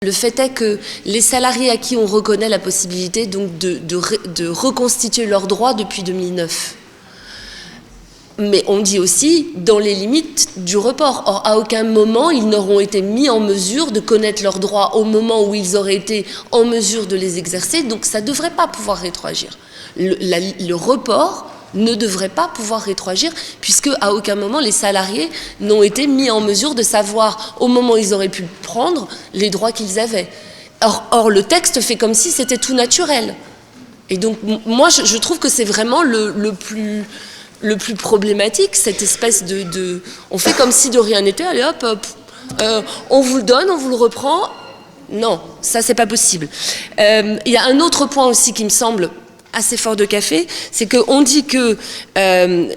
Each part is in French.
Le fait est que les salariés à qui on reconnaît la possibilité donc de reconstituer leurs droits depuis 2009. Mais on dit aussi dans les limites du report. Or, à aucun moment, ils n'auront été mis en mesure de connaître leurs droits au moment où ils auraient été en mesure de les exercer. Donc, ça ne devrait pas pouvoir rétroagir. Le report ne devrait pas pouvoir rétroagir, puisque à aucun moment les salariés n'ont été mis en mesure de savoir, au moment où ils auraient pu prendre, les droits qu'ils avaient. Or, le texte fait comme si c'était tout naturel. Et donc, moi, je trouve que c'est vraiment le plus problématique, cette espèce de... On fait comme si de rien n'était, allez hop, on vous le donne, on vous le reprend. Non, ça, c'est pas possible. Il y a un autre point aussi qui me semble assez fort de café, c'est qu'on dit que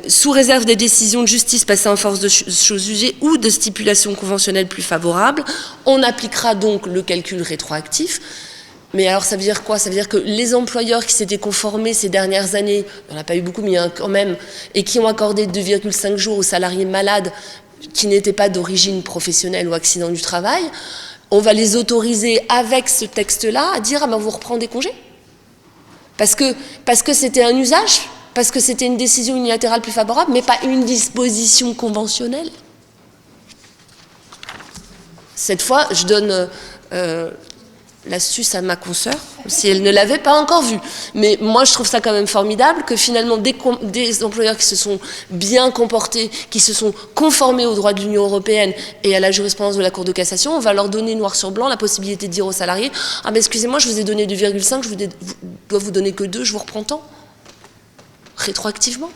sous réserve des décisions de justice passées en force de choses jugées ou de stipulations conventionnelles plus favorables, on appliquera donc le calcul rétroactif. Mais alors ça veut dire quoi? Ça veut dire que les employeurs qui s'étaient conformés ces dernières années, il n'y en a pas eu beaucoup mais il y en a quand même, et qui ont accordé 2,5 jours aux salariés malades qui n'étaient pas d'origine professionnelle ou accident du travail, on va les autoriser avec ce texte-là à dire « ah ben vous reprenez des congés ». Parce que c'était un usage, parce que c'était une décision unilatérale plus favorable, mais pas une disposition conventionnelle. Cette fois, je donne l'astuce à ma consoeur, si elle ne l'avait pas encore vue. Mais moi, je trouve ça quand même formidable que finalement, des employeurs qui se sont bien comportés, qui se sont conformés aux droits de l'Union européenne et à la jurisprudence de la Cour de cassation, on va leur donner noir sur blanc la possibilité de dire aux salariés « ah mais excusez-moi, je vous ai donné 2,5, je dois vous donner que 2, je vous reprends tant ». Rétroactivement.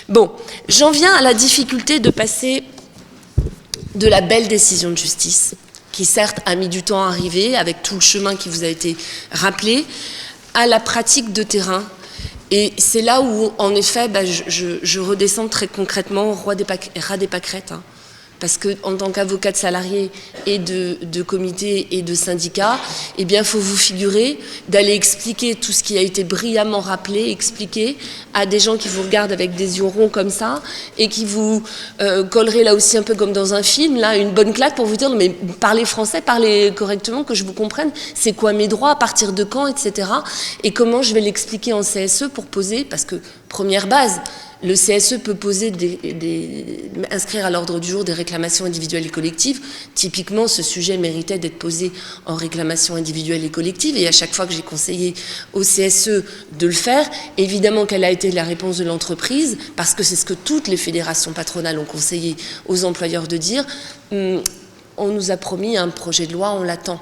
Bon, j'en viens à la difficulté de passer de la belle décision de justice, qui certes a mis du temps à arriver, avec tout le chemin qui vous a été rappelé, à la pratique de terrain. Et c'est là où, en effet, je redescends très concrètement au ras des pâquerettes. Hein. Parce qu'en tant qu'avocat de salariés et de comités et de syndicats, eh bien, il faut vous figurer d'aller expliquer tout ce qui a été brillamment rappelé, expliquer à des gens qui vous regardent avec des yeux ronds comme ça et qui vous colleraient là aussi un peu comme dans un film, là, une bonne claque pour vous dire « non mais parlez français, parlez correctement, que je vous comprenne, c'est quoi mes droits, à partir de quand, etc. » Et comment je vais l'expliquer en CSE pour poser, parce que première base, le CSE peut poser inscrire à l'ordre du jour des réclamations individuelles et collectives. Typiquement, ce sujet méritait d'être posé en réclamation individuelle et collective. Et à chaque fois que j'ai conseillé au CSE de le faire, évidemment, quelle a été la réponse de l'entreprise, parce que c'est ce que toutes les fédérations patronales ont conseillé aux employeurs de dire, on nous a promis un projet de loi, on l'attend.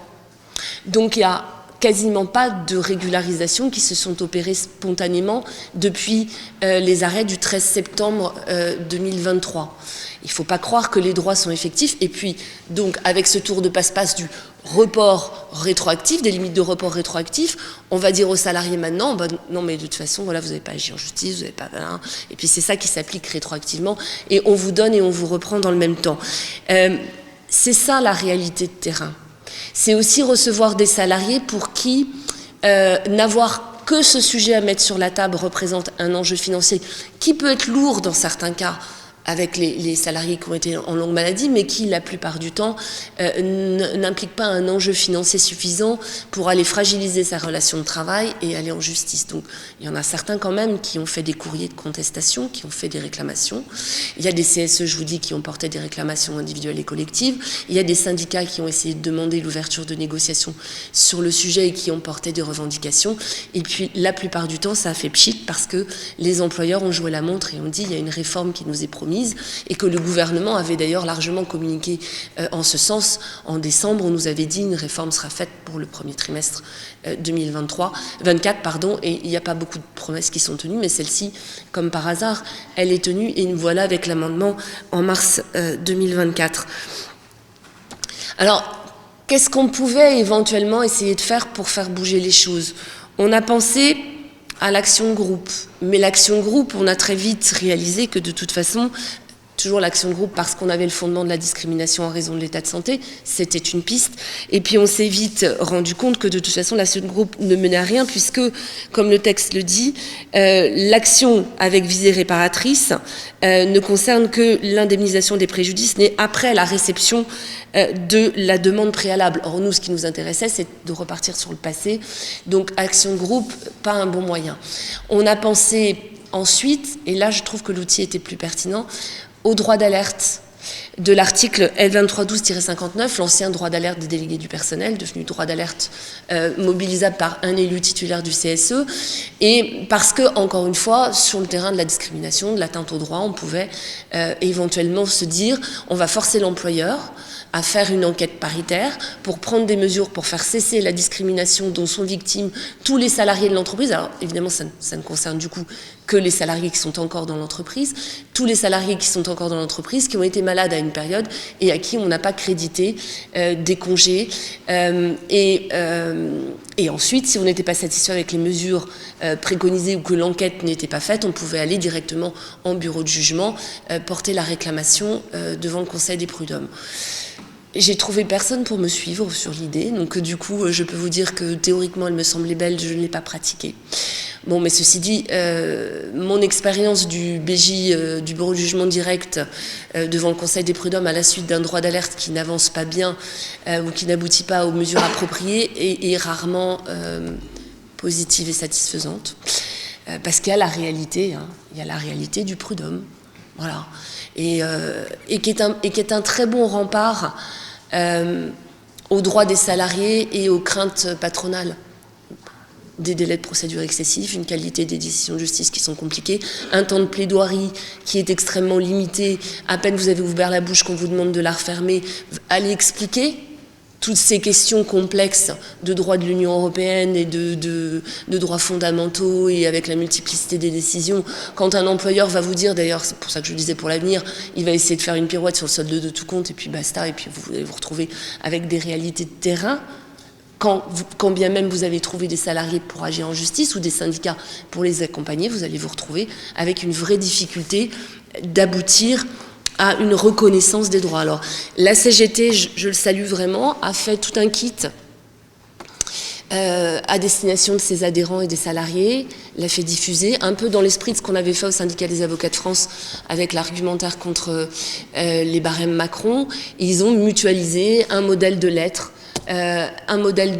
Donc il y a quasiment pas de régularisation qui se sont opérées spontanément depuis les arrêts du 13 septembre 2023. Il ne faut pas croire que les droits sont effectifs. Et puis, donc, avec ce tour de passe-passe du report rétroactif, des limites de report rétroactif, on va dire aux salariés maintenant, non mais de toute façon, voilà, vous n'avez pas agi en justice, vous n'avez pas... Hein. Et puis c'est ça qui s'applique rétroactivement. Et on vous donne et on vous reprend dans le même temps. C'est ça la réalité de terrain. C'est aussi recevoir des salariés pour qui n'avoir que ce sujet à mettre sur la table représente un enjeu financier qui peut être lourd dans certains cas avec les salariés qui ont été en longue maladie, mais qui, la plupart du temps, n'implique pas un enjeu financier suffisant pour aller fragiliser sa relation de travail et aller en justice. Donc, il y en a certains quand même qui ont fait des courriers de contestation, qui ont fait des réclamations. Il y a des CSE, je vous dis, qui ont porté des réclamations individuelles et collectives. Il y a des syndicats qui ont essayé de demander l'ouverture de négociations sur le sujet et qui ont porté des revendications. Et puis, la plupart du temps, ça a fait pchit parce que les employeurs ont joué la montre et ont dit il y a une réforme qui nous est promise, et que le gouvernement avait d'ailleurs largement communiqué en ce sens. En décembre, on nous avait dit une réforme sera faite pour le premier trimestre 2024, et il n'y a pas beaucoup de promesses qui sont tenues, mais celle-ci, comme par hasard, elle est tenue, et nous voilà avec l'amendement en mars 2024. Alors, qu'est-ce qu'on pouvait éventuellement essayer de faire pour faire bouger les choses? On a pensé à l'action groupe. Mais l'action groupe, on a très vite réalisé que de toute façon, toujours l'action de groupe parce qu'on avait le fondement de la discrimination en raison de l'état de santé, c'était une piste. Et puis on s'est vite rendu compte que de toute façon l'action de groupe ne menait à rien puisque, comme le texte le dit, l'action avec visée réparatrice ne concerne que l'indemnisation des préjudices nés après la réception de la demande préalable. Or nous, ce qui nous intéressait, c'est de repartir sur le passé. Donc action de groupe, pas un bon moyen. On a pensé ensuite, et là je trouve que l'outil était plus pertinent, au droit d'alerte de l'article L2312-59, l'ancien droit d'alerte des délégués du personnel, devenu droit d'alerte mobilisable par un élu titulaire du CSE, et parce que, encore une fois, sur le terrain de la discrimination, de l'atteinte au droit, on pouvait éventuellement se dire, on va forcer l'employeur à faire une enquête paritaire pour prendre des mesures pour faire cesser la discrimination dont sont victimes tous les salariés de l'entreprise. Alors évidemment, ça ne concerne du coup que les salariés qui sont encore dans l'entreprise, tous les salariés qui sont encore dans l'entreprise, qui ont été malades à une période et à qui on n'a pas crédité des congés. Et ensuite, si on n'était pas satisfait avec les mesures préconisées ou que l'enquête n'était pas faite, on pouvait aller directement en bureau de jugement, porter la réclamation devant le Conseil des prud'hommes. J'ai trouvé personne pour me suivre sur l'idée, donc du coup, je peux vous dire que théoriquement, elle me semblait belle, je ne l'ai pas pratiquée. Bon, mais ceci dit, mon expérience du BJ, du bureau de jugement direct, devant le Conseil des prud'hommes à la suite d'un droit d'alerte qui n'avance pas bien ou qui n'aboutit pas aux mesures appropriées est rarement positive et satisfaisante, parce qu'il y a la réalité, hein, il y a la réalité du prud'homme, voilà, et qui est un très bon rempart aux droits des salariés et aux craintes patronales. Des délais de procédure excessifs, une qualité des décisions de justice qui sont compliquées, un temps de plaidoirie qui est extrêmement limité, à peine vous avez ouvert la bouche qu'on vous demande de la refermer, allez expliquer toutes ces questions complexes de droit de l'Union européenne et de droits fondamentaux et avec la multiplicité des décisions. Quand un employeur va vous dire, d'ailleurs c'est pour ça que je le disais pour l'avenir, il va essayer de faire une pirouette sur le solde de tout compte et puis basta, et puis vous allez vous retrouver avec des réalités de terrain. Quand bien même vous avez trouvé des salariés pour agir en justice ou des syndicats pour les accompagner, vous allez vous retrouver avec une vraie difficulté d'aboutir à une reconnaissance des droits. Alors, la CGT, je le salue vraiment, a fait tout un kit à destination de ses adhérents et des salariés, l'a fait diffuser, un peu dans l'esprit de ce qu'on avait fait au syndicat des avocats de France avec l'argumentaire contre les barèmes Macron. Ils ont mutualisé un modèle de lettres, un modèle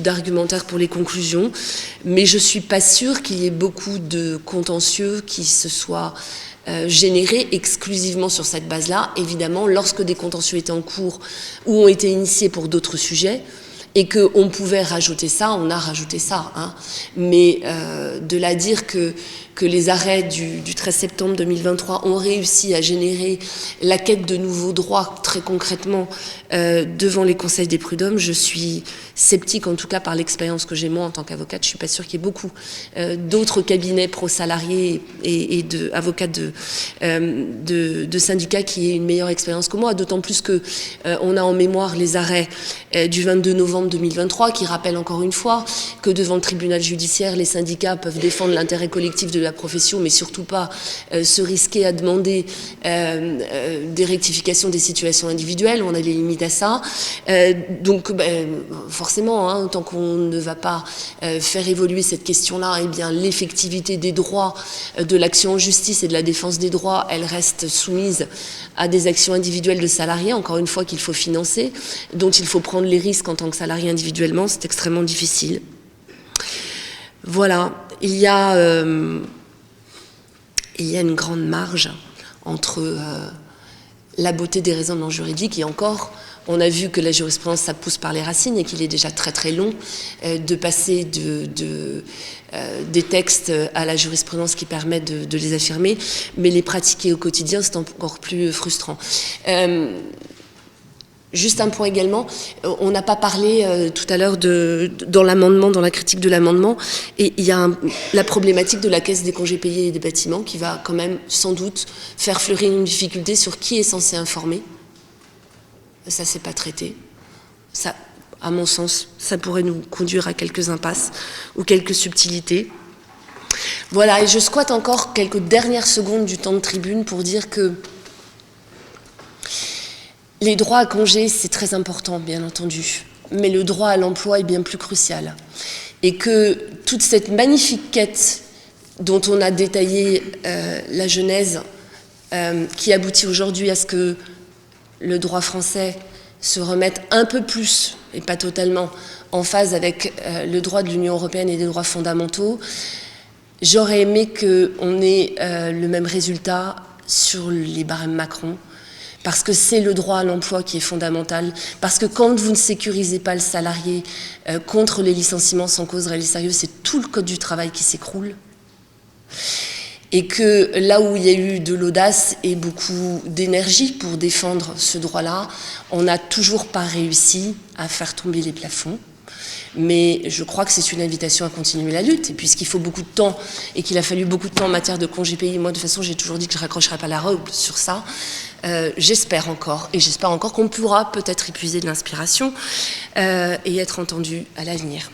d'argumentaire pour les conclusions, mais je ne suis pas sûre qu'il y ait beaucoup de contentieux qui se soient générés exclusivement sur cette base-là. Évidemment, lorsque des contentieux étaient en cours ou ont été initiés pour d'autres sujets, et qu'on pouvait rajouter ça, on a rajouté ça. Hein. Mais de là dire que les arrêts du 13 septembre 2023 ont réussi à générer la quête de nouveaux droits très concrètement devant les conseils des prud'hommes, je suis sceptique, en tout cas par l'expérience que j'ai moi en tant qu'avocate. Je ne suis pas sûre qu'il y ait beaucoup d'autres cabinets pro-salariés et avocats de syndicats qui aient une meilleure expérience que moi, d'autant plus qu'on a en mémoire les arrêts du 22 novembre 2023 qui rappellent encore une fois que devant le tribunal judiciaire, les syndicats peuvent défendre l'intérêt collectif de la profession, mais surtout pas se risquer à demander des rectifications des situations individuelles. On a des limites à ça. Donc, forcément, hein, tant qu'on ne va pas faire évoluer cette question-là, eh bien, l'effectivité des droits de l'action en justice et de la défense des droits, elle reste soumise à des actions individuelles de salariés, encore une fois qu'il faut financer, dont il faut prendre les risques en tant que salarié individuellement. C'est extrêmement difficile. Voilà. Il y a une grande marge entre la beauté des raisonnements juridiques et encore, on a vu que la jurisprudence, ça pousse par les racines et qu'il est déjà très très long de passer des textes à la jurisprudence qui permet de les affirmer, mais les pratiquer au quotidien, c'est encore plus frustrant. Juste un point également, on n'a pas parlé tout à l'heure dans l'amendement, dans la critique de l'amendement, et il y a la problématique de la caisse des congés payés et des bâtiments qui va quand même sans doute faire fleurir une difficulté sur qui est censé informer. Ça, c'est pas traité. Ça, à mon sens, ça pourrait nous conduire à quelques impasses ou quelques subtilités. Voilà, et je squatte encore quelques dernières secondes du temps de tribune pour dire que Les droits à congé, c'est très important, bien entendu, mais le droit à l'emploi est bien plus crucial. Et que toute cette magnifique quête dont on a détaillé la genèse, qui aboutit aujourd'hui à ce que le droit français se remette un peu plus, et pas totalement, en phase avec le droit de l'Union européenne et des droits fondamentaux, j'aurais aimé qu'on ait le même résultat sur les barèmes Macron, parce que c'est le droit à l'emploi qui est fondamental, parce que quand vous ne sécurisez pas le salarié contre les licenciements sans cause réelle et sérieuse, c'est tout le code du travail qui s'écroule. Et que là où il y a eu de l'audace et beaucoup d'énergie pour défendre ce droit-là, on n'a toujours pas réussi à faire tomber les plafonds. Mais je crois que c'est une invitation à continuer la lutte. Et puisqu'il faut beaucoup de temps et qu'il a fallu beaucoup de temps en matière de congés payés, moi de toute façon j'ai toujours dit que je ne raccrocherai pas la robe sur ça, j'espère encore. Et j'espère encore qu'on pourra peut-être épuiser de l'inspiration et être entendu à l'avenir.